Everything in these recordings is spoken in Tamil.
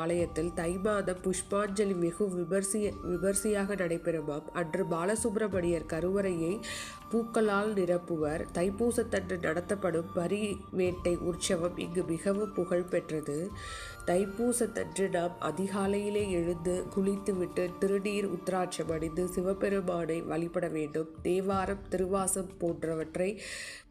ஆலயத்தில் தை மாதம் புஷ்பாஞ்சலி வெகு விமர்சையாக நடைபெறுமாம். அன்று பாலசுப்பிரமணியர் கருவறையை பூக்களால் நிரப்புவர். தைப்பூசத்தன்று நடத்தப்படும் பரி வேட்டை உற்சவம் இங்கு மிகவும் புகழ் பெற்றது. தைப்பூசத்தன்று நாம் அதிகாலையிலே எழுந்து குளித்துவிட்டு திருநீர் உத்திராட்சம் அணிந்து சிவபெருமானை வழிபட வேண்டும். தேவாரம் திருவாசம் போன்றவற்றை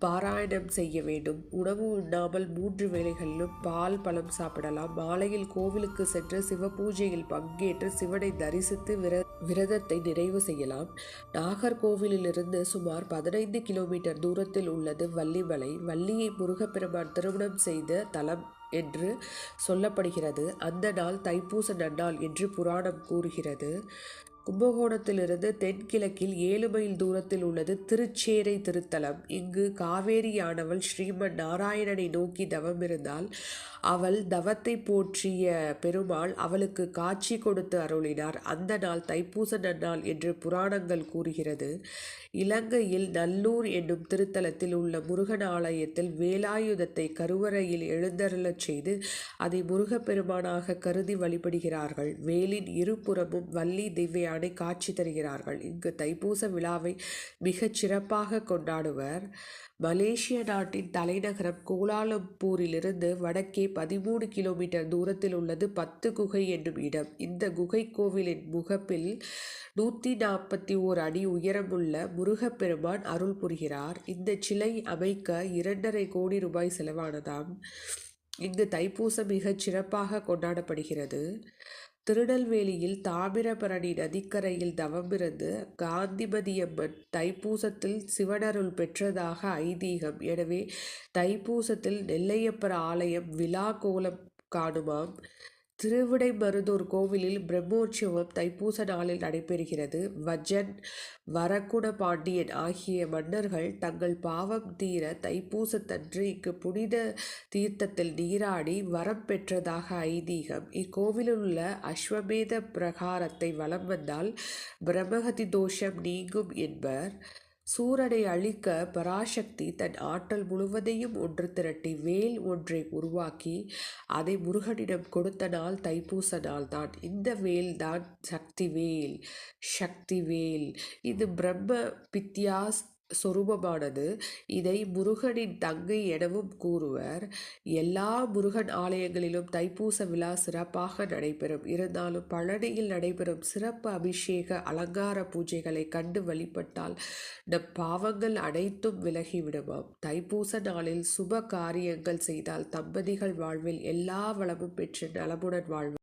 பாராயணம் செய்ய வேண்டும். உணவு உண்ணாமல் 3 வேளைகளிலும் பால் பழம் சாப்பிடலாம். மாலையில் கோவிலுக்கு சென்று சிவபூஜையில் பங்கேற்று சிவனை தரிசித்து விரதத்தை நிறைவு செய்யலாம். நாகர்கோவிலிருந்து சுமார் 15 கிலோமீட்டர் தூரத்தில் உள்ளது வள்ளிமலை. வள்ளியை முருகப்பெருமான் திருமணம் செய்த தலம் என்று சொல்லப்படுகிறது. அந்த நாள் தைப்பூச நன்னாள் என்று புராணம் கூறுகிறது. கும்பகோணத்திலிருந்து தென்கிழக்கில் 7 மைல் தூரத்தில் உள்ளது திருச்சேரை திருத்தலம். இங்கு காவேரியானவள் ஸ்ரீமன் நாராயணனை நோக்கி தவமிருந்தாள். அவள் தவத்தை போற்றிய பெருமாள் அவளுக்கு காட்சி கொடுத்து அருளினார். அந்த நாள் தைப்பூச நன்னாள் என்று புராணங்கள் கூறுகிறது. இலங்கையில் நல்லூர் என்னும் திருத்தலத்தில் உள்ள முருகன் ஆலயத்தில் வேலாயுதத்தை கருவறையில் எழுந்தருளச் செய்து அதை முருகப்பெருமானாக கருதி வழிபடுகிறார்கள். வேலின் இருபுறமும் வள்ளி திவ்யானை காட்சி தருகிறார்கள். இங்கு தைப்பூச விழாவை மிகச் சிறப்பாக கொண்டாடுவர். மலேசிய நாட்டின் தலைநகரம் கோலாலம்பூரிலிருந்து வடக்கே 13 கிலோமீட்டர் தூரத்தில் உள்ளது 10 குகை என்னும் இடம். இந்த குகை கோவிலின் முகப்பில் 141 அடி உயரமுள்ள முருகப்பெருமான் அருள் புரிகிறார். இந்த சிலை அமைக்க 2.5 கோடி ரூபாய் செலவானதாம். இங்கு தைப்பூசம் மிகச் சிறப்பாக கொண்டாடப்படுகிறது. திருநெல்வேலியில் தாமிரபரணி நதிக்கரையில் தவமிருந்து காந்திமதியம்மன் தைப்பூசத்தில் சிவனருள் பெற்றதாக ஐதீகம். எனவே தைப்பூசத்தில் நெல்லையப்பர் ஆலயம் விழா கோலம் காணுமாம். திருவிடைமருதூர் கோவிலில் பிரம்மோற்சவம் தைப்பூச நாளில் நடைபெறுகிறது. வஜன் வரகுண பாண்டியன் ஆகிய மன்னர்கள் தங்கள் பாவம் தீர தைப்பூசத்தன்று இங்கு புனித தீர்த்தத்தில் நீராடி வரம் பெற்றதாக ஐதீகம். இக்கோவிலில் உள்ள அஸ்வமேத பிரகாரத்தை வலம் வந்தால் பிரம்மஹதி தோஷம் நீங்கும் என்பர். சூரனை அழிக்க பராசக்தி தன் ஆற்றல் முழுவதையும் ஒன்று திரட்டி வேல் ஒன்றை உருவாக்கி அதை முருகனிடம் கொடுத்த நாள் தைப்பூச நாள் தான். இந்த வேல் தான் சக்திவேல். சக்திவேல் இது பிரம்ம வித்யாஸ் சொரூபமானது. இதை முருகனின் தங்கை எனவும் கூறுவர். எல்லா முருகன் ஆலயங்களிலும் தைப்பூச விழா சிறப்பாக நடைபெறும். இருந்தாலும் பழனியில் நடைபெறும் சிறப்பு அபிஷேக அலங்கார பூஜைகளை கண்டு வழிபட்டால் நம் பாவங்கள் அனைத்தும் விலகிவிடுமாம். தைப்பூச நாளில் சுப காரியங்கள் செய்தால் தம்பதிகள் வாழ்வில் எல்லா வளமும் பெற்று நலமுடன் வாழ்வர்.